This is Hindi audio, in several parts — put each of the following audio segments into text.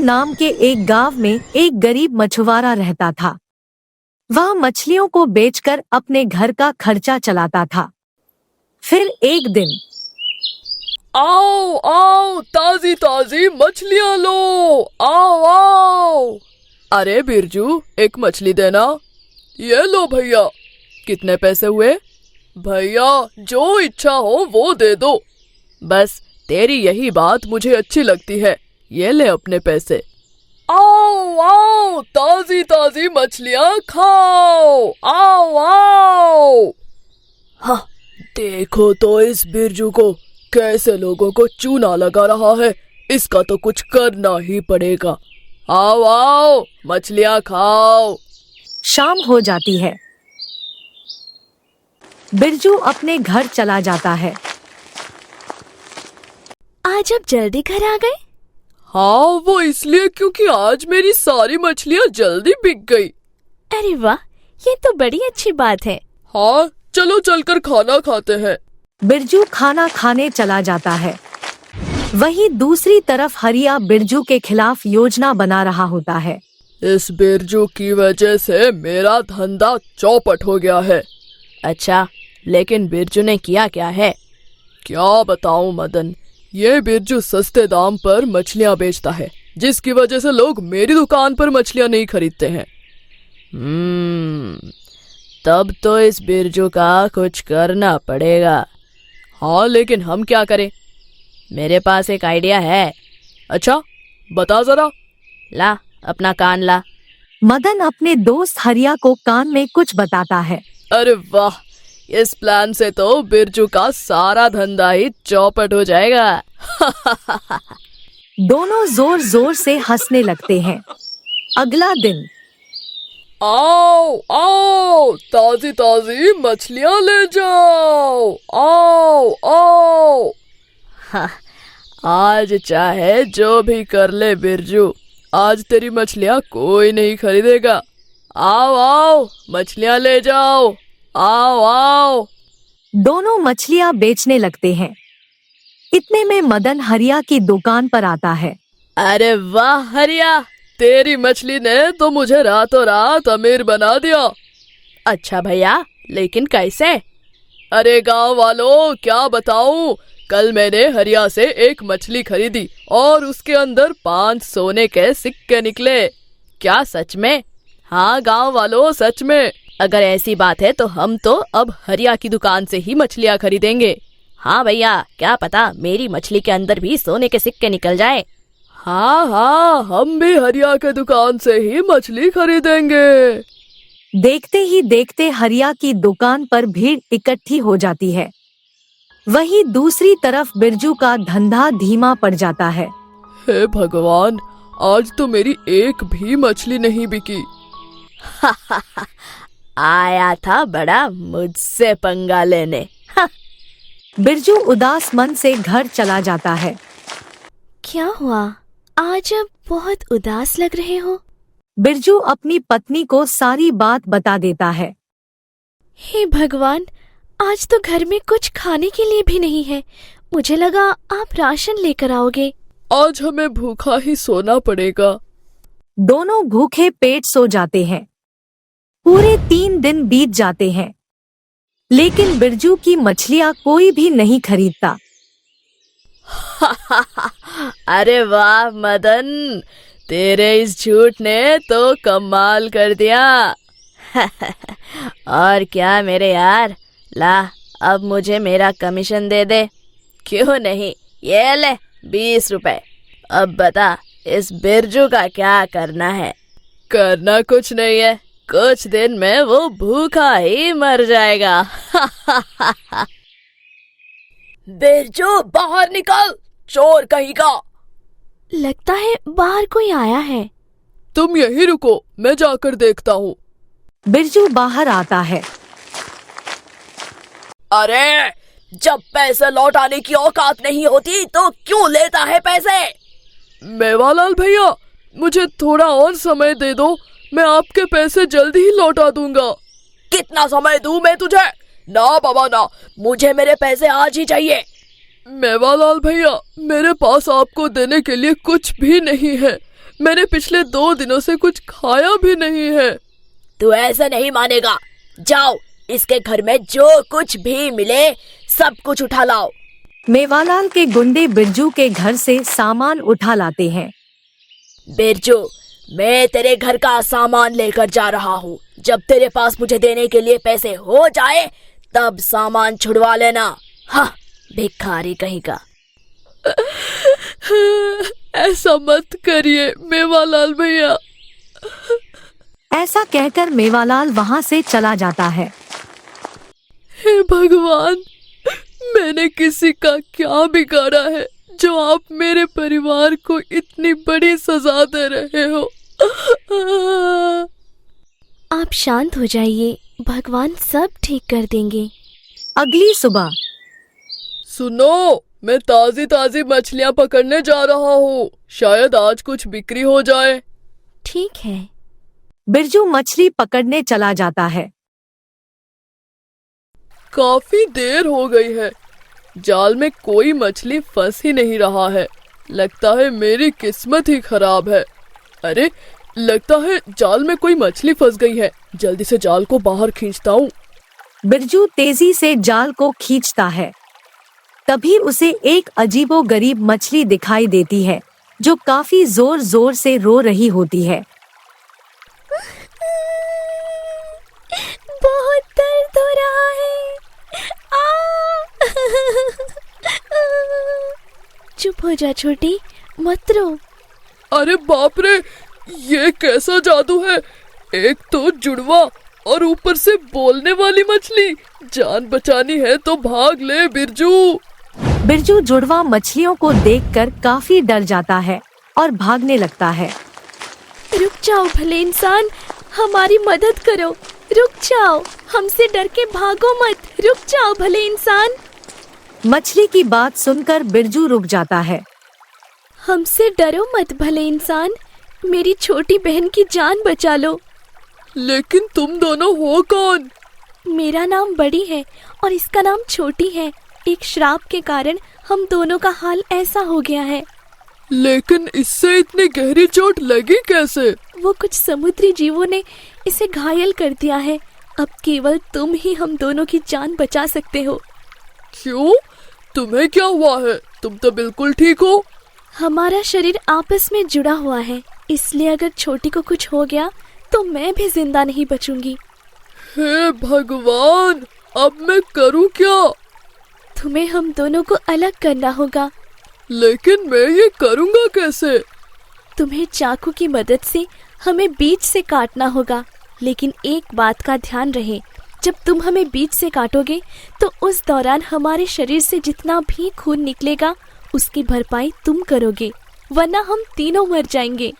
नाम के एक गांव में एक गरीब मछुआरा रहता था। वह मछलियों को बेचकर अपने घर का खर्चा चलाता था। फिर एक दिन, आओ आओ, ताजी ताजी मछलियाँ लो, आओ आओ। अरे बिरजू, एक मछली देना। ये लो भैया। कितने पैसे हुए? भैया, जो इच्छा हो वो दे दो। बस तेरी यही बात मुझे अच्छी लगती है। ये ले अपने पैसे। आओ आओ, ताजी ताजी मछलियाँ खाओ, आओ आओ। हाँ, देखो तो इस बिरजू को कैसे लोगों को चूना लगा रहा है। इसका तो कुछ करना ही पड़ेगा। आओ आओ, मछलियाँ खाओ। शाम हो जाती है। बिरजू अपने घर चला जाता है। आज आप जल्दी घर आ गए? हाँ, वो इसलिए क्योंकि आज मेरी सारी मछलियाँ जल्दी बिक गई। अरे वाह, ये तो बड़ी अच्छी बात है। हाँ, चलो चलकर खाना खाते हैं। बिरजू खाना खाने चला जाता है। वहीं दूसरी तरफ हरिया बिरजू के खिलाफ योजना बना रहा होता है। इस बिरजू की वजह से मेरा धंधा चौपट हो गया है। अच्छा, लेकिन बिरजू ने किया क्या है? क्या बताऊं मदन, ये बिरजू सस्ते दाम पर मछलियाँ बेचता है, जिसकी वजह से लोग मेरी दुकान पर मछलियाँ नहीं खरीदते हैं। तब तो इस बिरजू का कुछ करना पड़ेगा। हाँ, लेकिन हम क्या करें? मेरे पास एक आइडिया है। अच्छा, बता जरा। ला, अपना कान ला। मदन अपने दोस्त हरिया को कान में कुछ बताता है। अरे वाह, इस प्लान से तो बिरजू का सारा धंधा ही चौपट हो जाएगा। दोनों जोर जोर से हंसने लगते हैं। अगला दिन, आओ आओ, ताजी ताजी मछलियाँ ले जाओ, आओ आओ। हाँ, आज चाहे जो भी कर ले बिरजू, आज तेरी मछलियाँ कोई नहीं खरीदेगा। आओ आओ, मछलियाँ ले जाओ, आओ आओ। दोनों मछलियाँ बेचने लगते हैं। इतने में मदन हरिया की दुकान पर आता है। अरे वाह हरिया, तेरी मछली ने तो मुझे रातों रात अमीर बना दिया। अच्छा भैया, लेकिन कैसे? अरे गांव वालों, क्या बताऊं, कल मैंने हरिया से एक मछली खरीदी और उसके अंदर 5 सोने के सिक्के निकले। क्या सच में? हाँ गांव वालों, सच में। अगर ऐसी बात है तो हम तो अब हरिया की दुकान से ही मछलियाँ खरीदेंगे। हाँ भैया, क्या पता मेरी मछली के अंदर भी सोने के सिक्के निकल जाए। हाँ हाँ, हम भी हरिया के दुकान से ही मछली खरीदेंगे। देखते ही देखते हरिया की दुकान पर भीड़ इकट्ठी हो जाती है। वहीं दूसरी तरफ बिरजू का धंधा धीमा पड़ जाता है। हे भगवान, आज तो मेरी एक भी मछली नहीं बिकी। आया था बड़ा मुझसे पंगा लेने। बिरजू उदास मन से घर चला जाता है। क्या हुआ, आज आप बहुत उदास लग रहे हो? बिरजू अपनी पत्नी को सारी बात बता देता है। हे भगवान, आज तो घर में कुछ खाने के लिए भी नहीं है। मुझे लगा आप राशन लेकर आओगे। आज हमें भूखा ही सोना पड़ेगा। दोनों भूखे पेट सो जाते हैं। पूरे 3 दिन बीत जाते हैं, लेकिन बिरजू की मछलियाँ कोई भी नहीं खरीदता। अरे वाह मदन, तेरे इस झूठ ने तो कमाल कर दिया। और क्या मेरे यार, ला अब मुझे मेरा कमीशन दे दे। क्यों नहीं, ये ले 20 रुपए। अब बता, इस बिरजू का क्या करना है? करना कुछ नहीं है, कुछ दिन में वो भूखा ही मर जाएगा। बिरजू, बाहर निकल, चोर कहीं का। लगता है बाहर कोई आया है। तुम यहीं रुको, मैं जाकर देखता हूँ। बिरजू बाहर आता है। अरे, जब पैसे लौटाने की औकात नहीं होती तो क्यों लेता है पैसे? मेवालाल भैया, मुझे थोड़ा और समय दे दो, मैं आपके पैसे जल्दी ही लौटा दूंगा। कितना समय दूं मैं तुझे? ना बाबा ना, मुझे मेरे पैसे आज ही चाहिए। मेवालाल भैया, मेरे पास आपको देने के लिए कुछ भी नहीं है। मैंने पिछले 2 दिनों से कुछ खाया भी नहीं है। तू ऐसा नहीं मानेगा। जाओ, इसके घर में जो कुछ भी मिले सब कुछ उठा लाओ। मेवालाल के गुंडे बिरजू के घर से सामान उठा लाते हैं। बिरजू, मैं तेरे घर का सामान लेकर जा रहा हूँ। जब तेरे पास मुझे देने के लिए पैसे हो जाए तब सामान छुड़वा लेना। हाँ, भिखारी कहीं का। ऐसा मत करिए मेवालाल भैया। ऐसा कहकर मेवालाल वहाँ से चला जाता है। हे भगवान, मैंने किसी का क्या बिगाड़ा है जो आप मेरे परिवार को इतनी बड़ी सजा दे रहे हो। आप शांत हो जाइए, भगवान सब ठीक कर देंगे। अगली सुबह सुनो, मैं ताजी ताजी मछलियाँ पकड़ने जा रहा हूँ। शायद आज कुछ बिक्री हो जाए। ठीक है। बिरजू मछली पकड़ने चला जाता है। काफी देर हो गई है, जाल में कोई मछली फंस ही नहीं रहा है। लगता है मेरी किस्मत ही खराब है। अरे, लगता है जाल में कोई मछली फंस गई है। जल्दी से जाल को बाहर खींचता हूँ। बिरजू तेजी से जाल को खींचता है। तभी उसे एक अजीबोगरीब मछली दिखाई देती है जो काफी जोर जोर से रो रही होती है। बहुत दर्द हो रहा है। चुप हो जा छोटी, मत रो। अरे बाप रे, ये कैसा जादू है। एक तो जुड़वा और ऊपर से बोलने वाली मछली। जान बचानी है तो भाग ले बिरजू। बिरजू जुड़वा मछलियों को देखकर काफी डर जाता है और भागने लगता है। रुक जाओ भले इंसान, हमारी मदद करो। रुक जाओ, हमसे डर के भागो मत। रुक जाओ भले इंसान। मछली की बात सुनकर बिरजू रुक जाता है। हमसे डरो मत भले इंसान, मेरी छोटी बहन की जान बचा लो। लेकिन तुम दोनों हो कौन? मेरा नाम बड़ी है और इसका नाम छोटी है। एक श्राप के कारण हम दोनों का हाल ऐसा हो गया है। लेकिन इससे इतनी गहरी चोट लगी कैसे? वो कुछ समुद्री जीवों ने इसे घायल कर दिया है। अब केवल तुम ही हम दोनों की जान बचा सकते हो। क्यों? तुम्हें क्या हुआ है? तुम तो बिल्कुल ठीक हो। हमारा शरीर आपस में जुड़ा हुआ है, इसलिए अगर छोटी को कुछ हो गया तो मैं भी जिंदा नहीं बचूंगी। हे भगवान, अब मैं करूं क्या? तुम्हें हम दोनों को अलग करना होगा। लेकिन मैं ये करूंगा कैसे? तुम्हें चाकू की मदद से हमें बीच से काटना होगा। लेकिन एक बात का ध्यान रहे, जब तुम हमें बीच से काटोगे तो उस दौरान हमारे शरीर से जितना भी खून निकलेगा उसकी भरपाई तुम करोगे, वरना हम तीनों मर जाएंगे।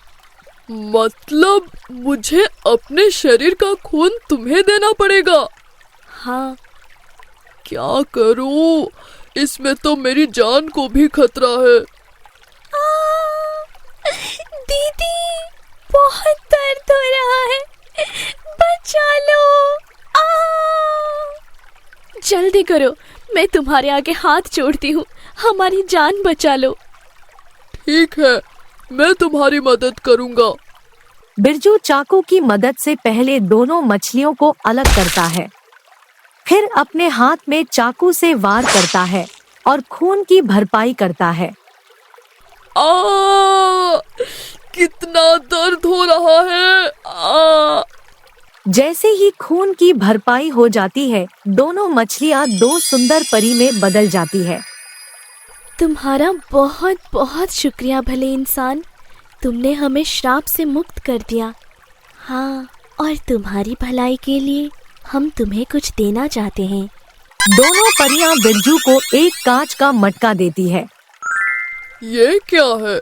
मतलब मुझे अपने शरीर का खून तुम्हें देना पड़ेगा? हाँ। क्या करूं? इसमें तो मेरी जान को भी खतरा है। दीदी, बहुत दर्द हो रहा है, बचा लो। जल्दी करो, मैं तुम्हारे आगे हाथ जोड़ती हूँ, हमारी जान बचा लो। ठीक है, मैं तुम्हारी मदद करूंगा। बिरजू चाकू की मदद से पहले दोनों मछलियों को अलग करता है, फिर अपने हाथ में चाकू से वार करता है और खून की भरपाई करता है। कितना दर्द हो रहा है। जैसे ही खून की भरपाई हो जाती है, दोनों मछलियां 2 सुंदर परी में बदल जाती है। तुम्हारा बहुत बहुत शुक्रिया भले इंसान, तुमने हमें श्राप से मुक्त कर दिया। हाँ, और तुम्हारी भलाई के लिए हम तुम्हें कुछ देना चाहते हैं। दोनों परियां बिरजू को एक कांच का मटका देती है। ये क्या है?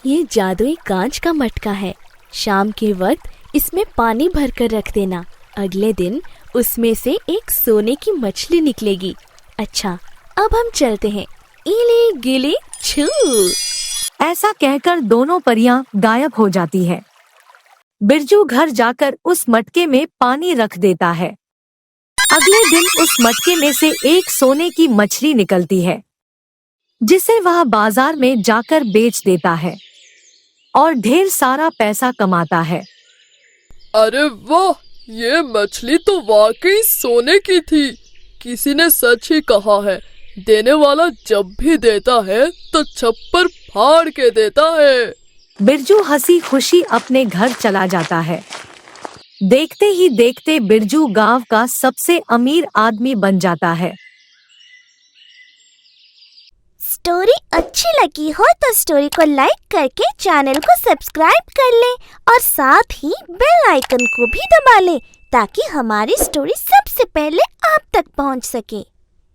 ये जादुई कांच का मटका है। शाम के वक्त इसमें पानी भरकर रख देना। अगले दिन उसमें से एक सोने की मछली निकलेगी। अच्छा, अब हम चलते हैं। इले गिले छू। ऐसा कहकर दोनों परियां गायब हो जाती है। बिरजू घर जाकर उस मटके में पानी रख देता है। अगले दिन उस मटके में से एक सोने की मछली निकलती है, जिसे वह बाजार में जाकर बेच देता है। और ढेर सारा पैसा कमाता है। अरे वाह, ये मछली तो वाकई सोने की थी। किसी ने सच ही कहा है, देने वाला जब भी देता है तो छप्पर फाड़ के देता है। बिरजू हंसी खुशी अपने घर चला जाता है। देखते ही देखते बिरजू गांव का सबसे अमीर आदमी बन जाता है। स्टोरी अच्छी लगी हो तो स्टोरी को लाइक करके चैनल को सब्सक्राइब कर लें और साथ ही बेल आइकन को भी दबा लें ताकि हमारी स्टोरी सबसे पहले आप तक पहुंच सके।